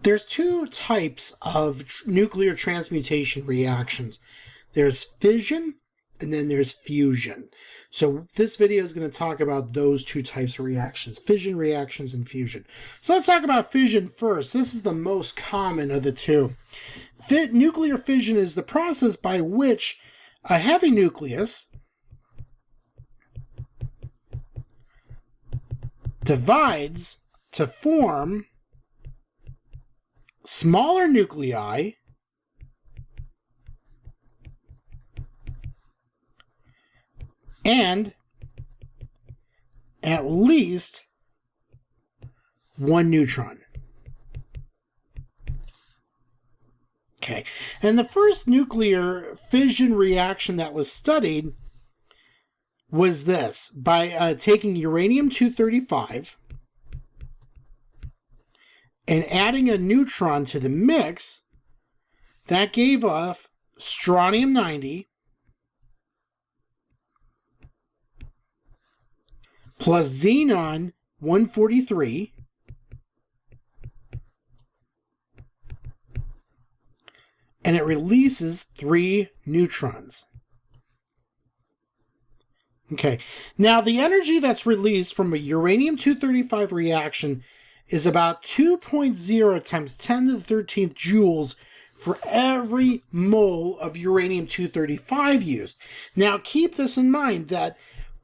There's two types of nuclear transmutation reactions. There's fission and then there's fusion. So this video is going to talk about those two types of reactions, fission reactions and fusion. So let's talk about fission first. This is the most common of the two. Nuclear fission is the process by which a heavy nucleus divides to form smaller nuclei and at least one neutron. Okay, and the first nuclear fission reaction that was studied was this, by taking uranium-235 and adding a neutron to the mix. That gave off strontium-90 plus xenon-143 and it releases 3 neutrons. Okay, now the energy that's released from a uranium-235 reaction is about 2.0 times 10 to the 13th joules for every mole of uranium-235 used. Now keep this in mind that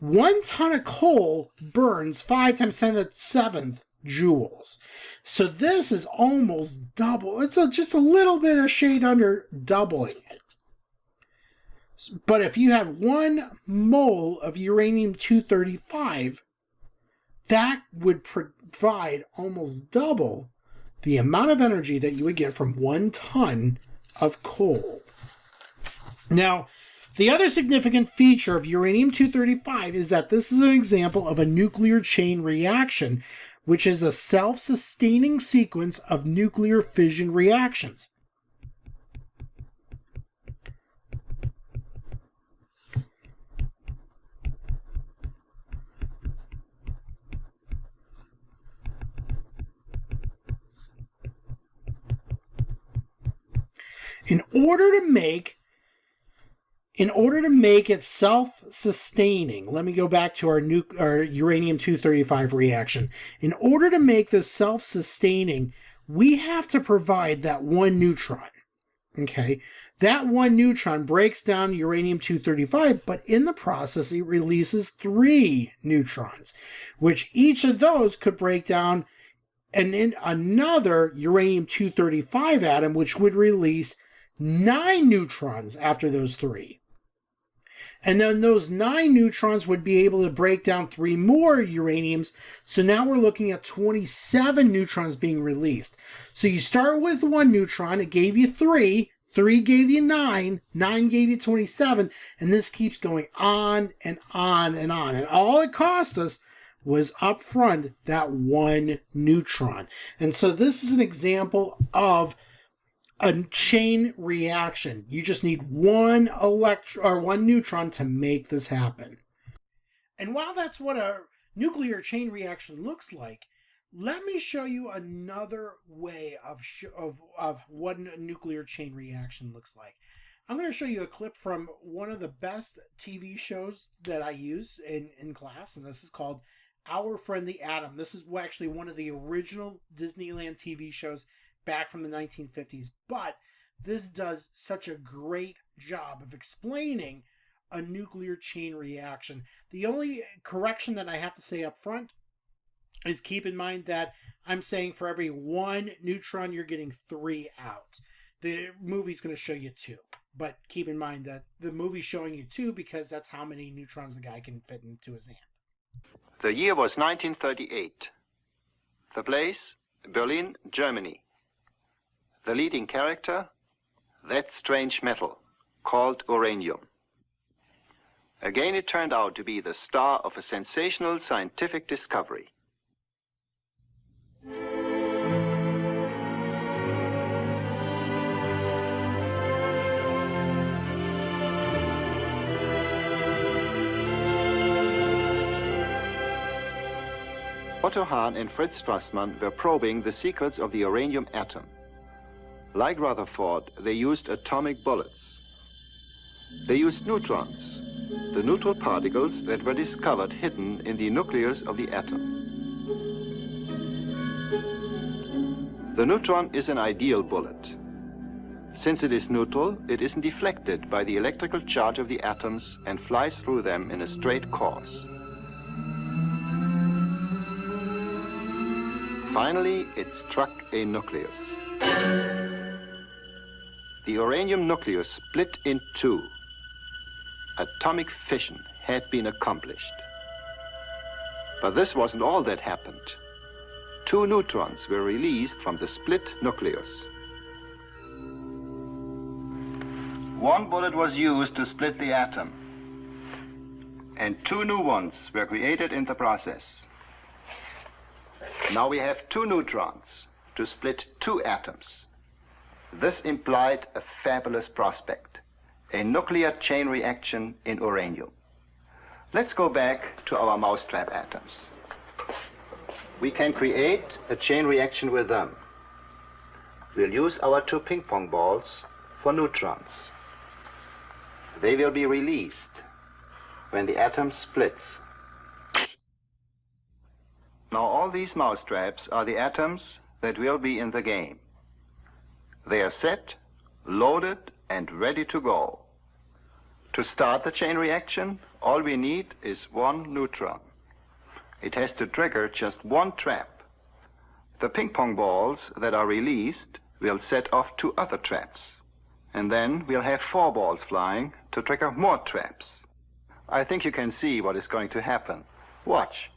1 ton of coal burns 5 times 10 to the 7th joules. So this is almost double. It's just a little bit of shade under doubling it. But if you had 1 mole of uranium-235, that would provide almost double the amount of energy that you would get from 1 ton of coal. Now, the other significant feature of uranium-235 is that this is an example of a nuclear chain reaction, which is a self-sustaining sequence of nuclear fission reactions. In order to make it self-sustaining, let me go back to our uranium-235 reaction. In order to make this self-sustaining, we have to provide that 1 neutron. Okay, that 1 neutron breaks down uranium-235, but in the process it releases 3 neutrons, which each of those could break down and in another uranium-235 atom, which would release 9 neutrons after those 3. And then those 9 neutrons would be able to break down 3 more uraniums. So now we're looking at 27 neutrons being released. So you start with 1 neutron, it gave you 3, 3 gave you 9, 9 gave you 27, and this keeps going on and on and on. And all it cost us was up front that 1 neutron. And so this is an example of a chain reaction. You just need 1 neutron to make this happen. And while that's what a nuclear chain reaction looks like, let me show you another way of what a nuclear chain reaction looks like. I'm going to show you a clip from one of the best TV shows that I use in class, and this is called Our Friend the Atom. This is actually one of the original Disneyland TV shows back from the 1950s, but this does such a great job of explaining a nuclear chain reaction. The only correction that I have to say up front is keep in mind that I'm saying for every 1 neutron, you're getting 3 out. The movie's going to show you 2, but keep in mind that the movie's showing you 2 because that's how many neutrons the guy can fit into his hand. The year was 1938. The place, Berlin, Germany. The leading character, that strange metal, called uranium. Again, it turned out to be the star of a sensational scientific discovery. Otto Hahn and Fritz Strassmann were probing the secrets of the uranium atom. Like Rutherford, they used atomic bullets. They used neutrons, the neutral particles that were discovered hidden in the nucleus of the atom. The neutron is an ideal bullet. Since it is neutral, it isn't deflected by the electrical charge of the atoms and flies through them in a straight course. Finally, it struck a nucleus. The uranium nucleus split in two. Atomic fission had been accomplished. But this wasn't all that happened. Two neutrons were released from the split nucleus. One bullet was used to split the atom, and two new ones were created in the process. Now we have two neutrons to split two atoms. This implied a fabulous prospect, a nuclear chain reaction in uranium. Let's go back to our mousetrap atoms. We can create a chain reaction with them. We'll use our two ping pong balls for neutrons. They will be released when the atom splits. Now all these mousetraps are the atoms that will be in the game. They are set, loaded, and ready to go. To start the chain reaction, all we need is one neutron. It has to trigger just one trap. The ping pong balls that are released will set off two other traps. And then we'll have four balls flying to trigger more traps. I think you can see what is going to happen. Watch.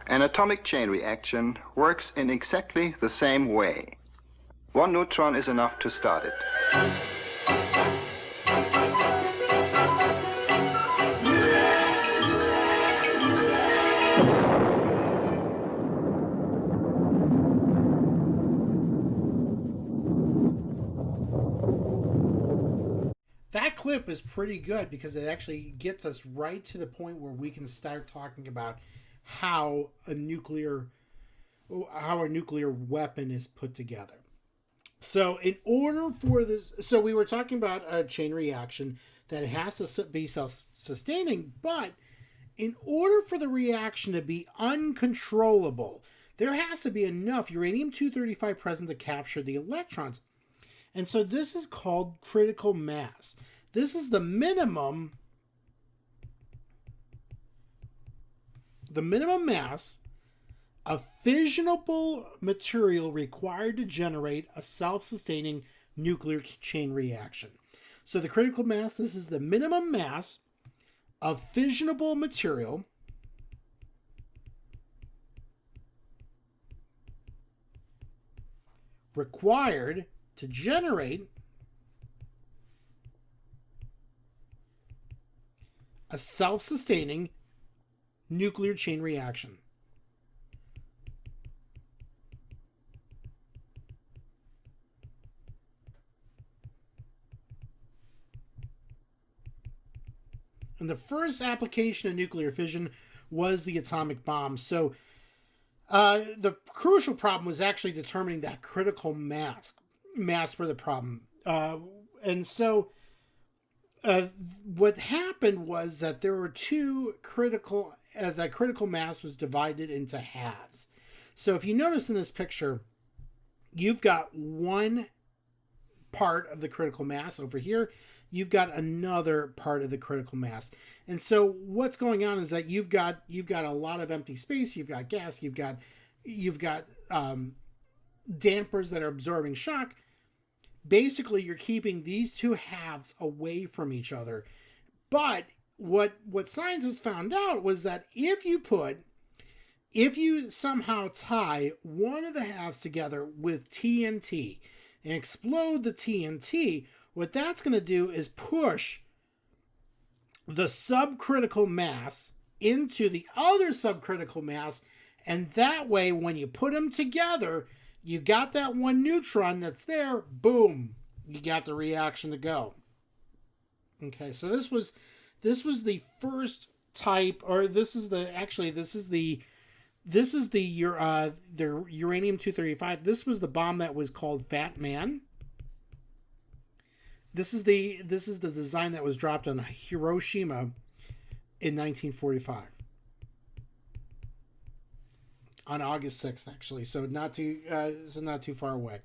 An atomic chain reaction works in exactly the same way. One neutron is enough to start it. That clip is pretty good because it actually gets us right to the point where we can start talking about how a nuclear weapon is put together. So in order for this, so we were talking about a chain reaction that has to be self-sustaining, but in order for the reaction to be uncontrollable, there has to be enough uranium-235 present to capture the electrons. And so this is called critical mass. This is the minimum mass of fissionable material required to generate a self-sustaining nuclear chain reaction. So the critical mass, this is the minimum mass of fissionable material required to generate a self-sustaining nuclear chain reaction. And the first application of nuclear fission was the atomic bomb. So the crucial problem was actually determining that critical mass for the problem. And so what happened was that there were two critical, the critical mass was divided into halves. So if you notice in this picture, you've got one part of the critical mass over here. You've got another part of the critical mass. And so what's going on is that you've got a lot of empty space. You've got gas. You've got dampers that are absorbing shock. Basically, you're keeping these two halves away from each other. But what scientists found out was that if you somehow tie one of the halves together with TNT and explode the TNT, what that's going to do is push the subcritical mass into the other subcritical mass, and that way, when you put them together, you got that one neutron that's there, boom, you got the reaction to go. Okay, so this was the first type, or this is the actually this is the uranium-235. This was the bomb that was called Fat Man. This is the design that was dropped on Hiroshima in 1945 on August 6th, actually. So not too far away.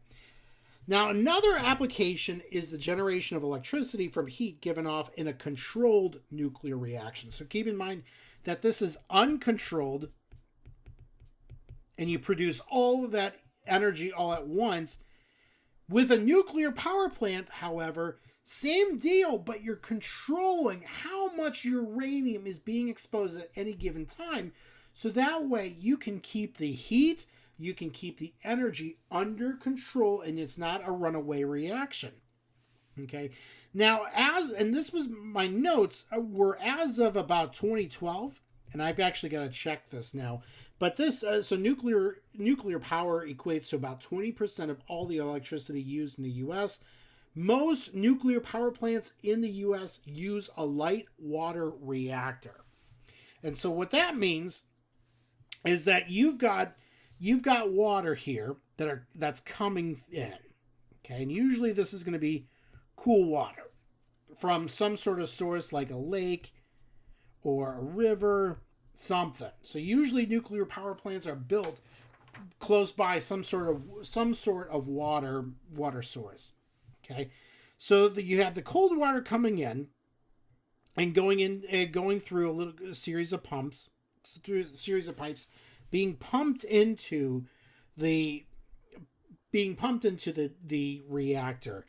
Now, another application is the generation of electricity from heat given off in a controlled nuclear reaction. So keep in mind that this is uncontrolled, and you produce all of that energy all at once. With a nuclear power plant, however, same deal, but you're controlling how much uranium is being exposed at any given time. So that way you can keep the heat, you can keep the energy under control, and it's not a runaway reaction. Okay. Now, and this was my notes, were as of about 2012, and I've actually got to check this now. But this, so nuclear power equates to about 20% of all the electricity used in the U.S. Most nuclear power plants in the U.S. use a light water reactor, and so what that means is that you've got water here that's coming in, okay, and usually this is going to be cool water from some sort of source like a lake or a river, something. So usually nuclear power plants are built close by some sort of water source. Okay, so you have the cold water coming in and going through a series of pumps, through a series of pipes, being pumped into the reactor.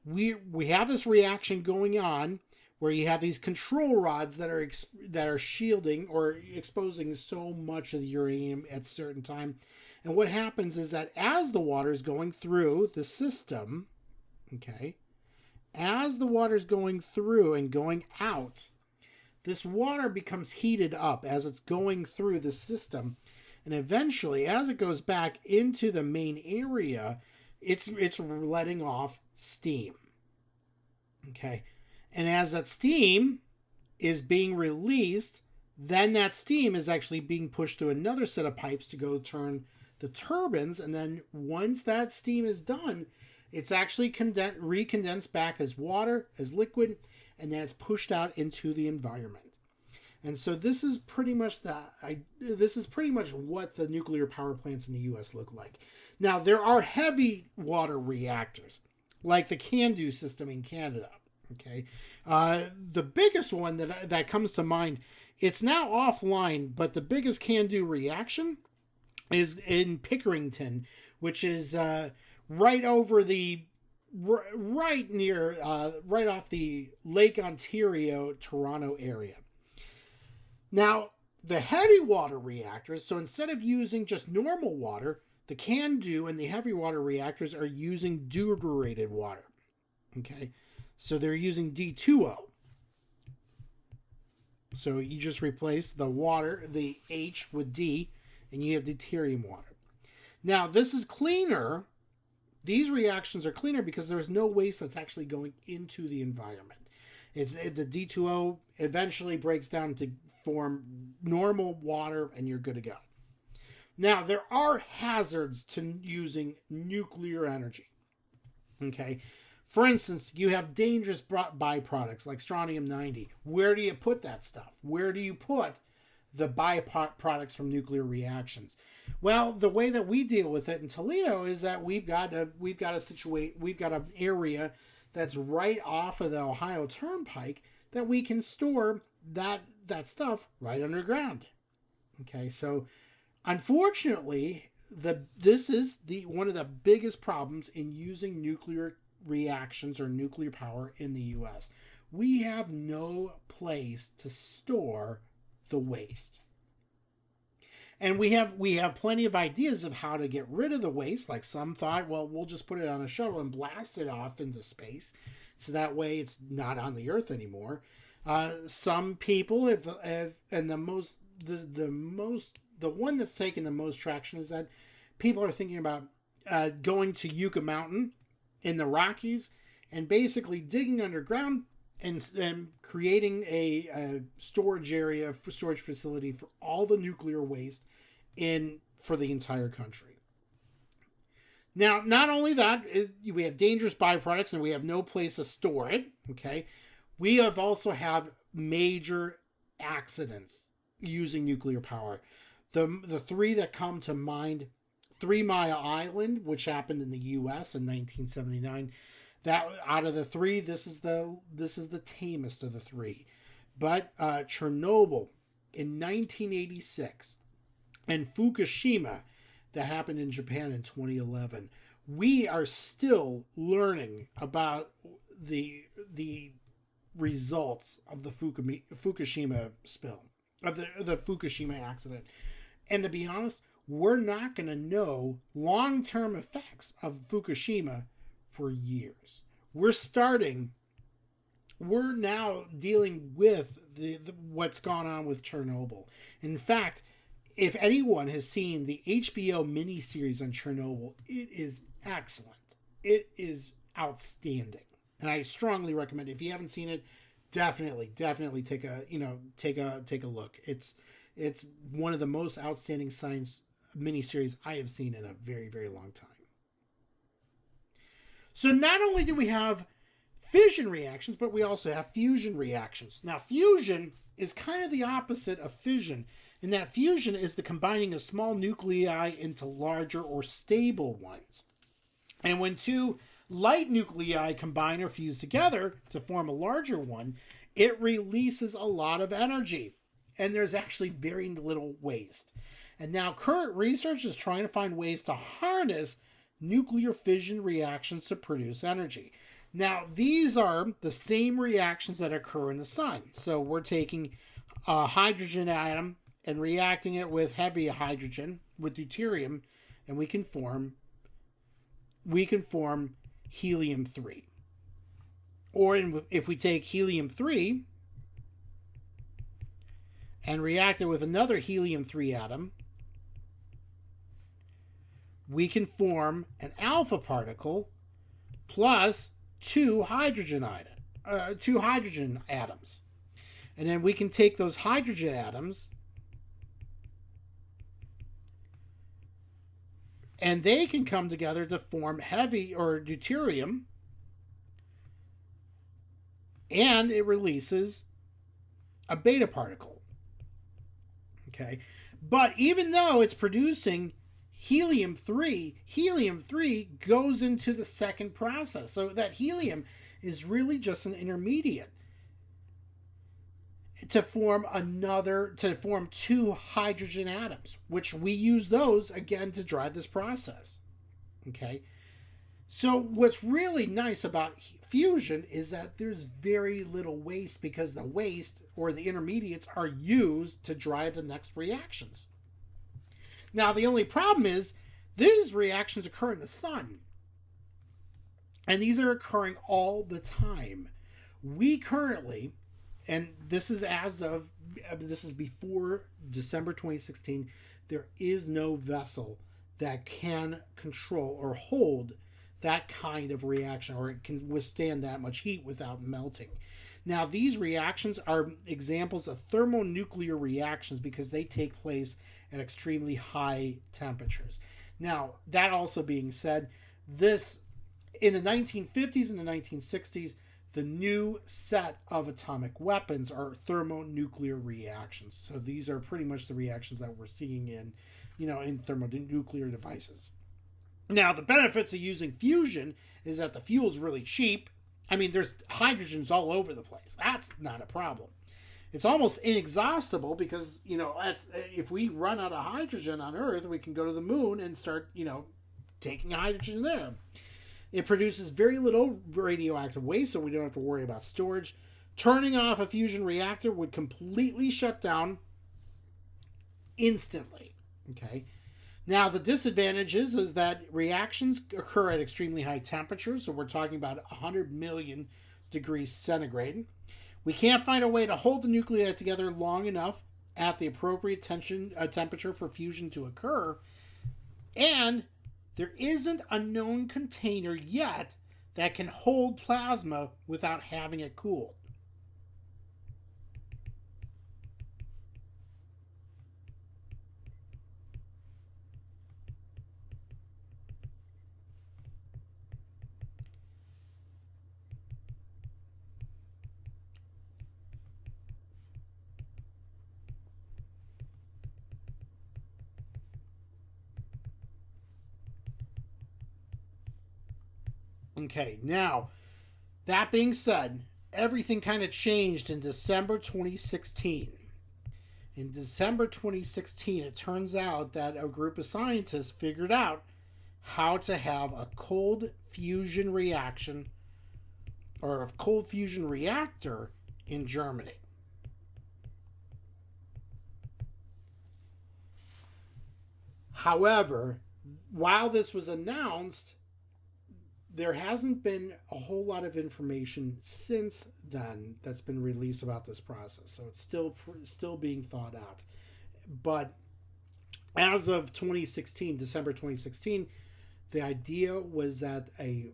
We have this reaction going on where you have these control rods that are shielding or exposing so much of the uranium at a certain time. And what happens is that as the water is going through the system, okay, as the water is going through and going out, this water becomes heated up as it's going through the system. And eventually, as it goes back into the main area, it's letting off steam. Okay. And as that steam is being released, then that steam is actually being pushed through another set of pipes to go turn the turbines. And then once that steam is done, it's actually recondensed back as water, as liquid, and then it's pushed out into the environment. And so this is pretty much what the nuclear power plants in the U.S. look like. Now, there are heavy water reactors, like the CANDU system in Canada. Okay, the biggest one that comes to mind, it's now offline, but the biggest CANDU reaction is in Pickerington, which is right off the Lake Ontario, Toronto area. Now, the heavy water reactors, so instead of using just normal water, the CANDU and the heavy water reactors are using deuterated water. Okay, so they're using D2O. So you just replace the water, the H with D, and you have deuterium water. Now, this is cleaner. These reactions are cleaner because there's no waste that's actually going into the environment. The D2O eventually breaks down to form normal water, and you're good to go. Now, there are hazards to using nuclear energy. Okay. For instance, you have dangerous byproducts like strontium-90. Where do you put that stuff? Where do you put the byproducts from nuclear reactions? Well, the way that we deal with it in Toledo is that we've got an area that's right off of the Ohio Turnpike that we can store that stuff right underground. Okay, so unfortunately, this is one of the biggest problems in using nuclear reactions or nuclear power in the U.S. We have no place to store the waste. And we have plenty of ideas of how to get rid of the waste. Like some thought, well, we'll just put it on a shuttle and blast it off into space, so that way it's not on the Earth anymore. Some people have and the one that's taken the most traction is that people are thinking about going to Yucca Mountain in the Rockies and basically digging underground and creating a storage area, for storage facility for all the nuclear waste for the entire country. Now, not only that, we have dangerous byproducts and we have no place to store it. Okay, we have also have major accidents using nuclear power. The three that come to mind: 3 Mile Island, which happened in the U.S. in 1979. That out of the three, this is the tamest of the three. But Chernobyl in 1986 and Fukushima that happened in Japan in 2011. We are still learning about the results of the Fukushima spill, of the Fukushima accident. And to be honest, we're not going to know long-term effects of Fukushima for years. We're now dealing with what's gone on with Chernobyl. In fact, if anyone has seen the HBO miniseries on Chernobyl, it is excellent. It is outstanding, and I strongly recommend it. If you haven't seen it, definitely take a look. It's one of the most outstanding science miniseries I have seen in a very, very long time. So not only do we have fission reactions, but we also have fusion reactions. Now, fusion is kind of the opposite of fission, in that fusion is the combining of small nuclei into larger or stable ones. And when two light nuclei combine or fuse together to form a larger one, it releases a lot of energy. And there's actually very little waste. And now current research is trying to find ways to harness nuclear fission reactions to produce energy. Now, these are the same reactions that occur in the sun. So we're taking a hydrogen atom and reacting it with heavy hydrogen, with deuterium, and we can form helium-3. Or if we take helium-3 and react it with another helium-3 atom, we can form an alpha particle plus two hydrogen atoms. And then we can take those hydrogen atoms and they can come together to form heavy or deuterium, and it releases a beta particle. Okay, but even though it's producing helium-3 goes into the second process. So that helium is really just an intermediate to form two hydrogen atoms, which we use those again to drive this process. Okay, so what's really nice about fusion is that there's very little waste, because the waste or the intermediates are used to drive the next reactions. Now, the only problem is these reactions occur in the sun, and these are occurring all the time. We currently, and this is before December 2016, there is no vessel that can control or hold that kind of reaction, or it can withstand that much heat without melting. Now, these reactions are examples of thermonuclear reactions because they take place at extremely high temperatures. Now, that also being said, this in the 1950s and the 1960s, the new set of atomic weapons are thermonuclear reactions. So these are pretty much the reactions that we're seeing in thermonuclear devices. Now, the benefits of using fusion is that the fuel is really cheap. I mean, there's hydrogens all over the place. That's not a problem. It's almost inexhaustible because, if we run out of hydrogen on Earth, we can go to the moon and start, taking hydrogen there. It produces very little radioactive waste, so we don't have to worry about storage. Turning off a fusion reactor would completely shut down instantly. Okay. Now, the disadvantages is that reactions occur at extremely high temperatures, so we're talking about 100 million degrees centigrade. We can't find a way to hold the nuclei together long enough at the appropriate temperature for fusion to occur, and there isn't a known container yet that can hold plasma without having it cooled. Okay, now, that being said, everything kind of changed in December 2016. In December 2016, it turns out that a group of scientists figured out how to have a cold fusion reaction or a cold fusion reactor in Germany. However, while this was announced, there hasn't been a whole lot of information since then that's been released about this process. So it's still being thought out. But as of 2016, December 2016, the idea was that a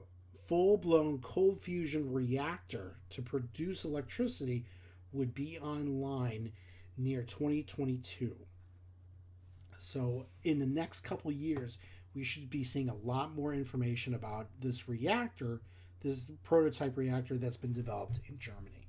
full-blown cold fusion reactor to produce electricity would be online near 2022. So in the next couple years, we should be seeing a lot more information about this reactor, this prototype reactor that's been developed in Germany.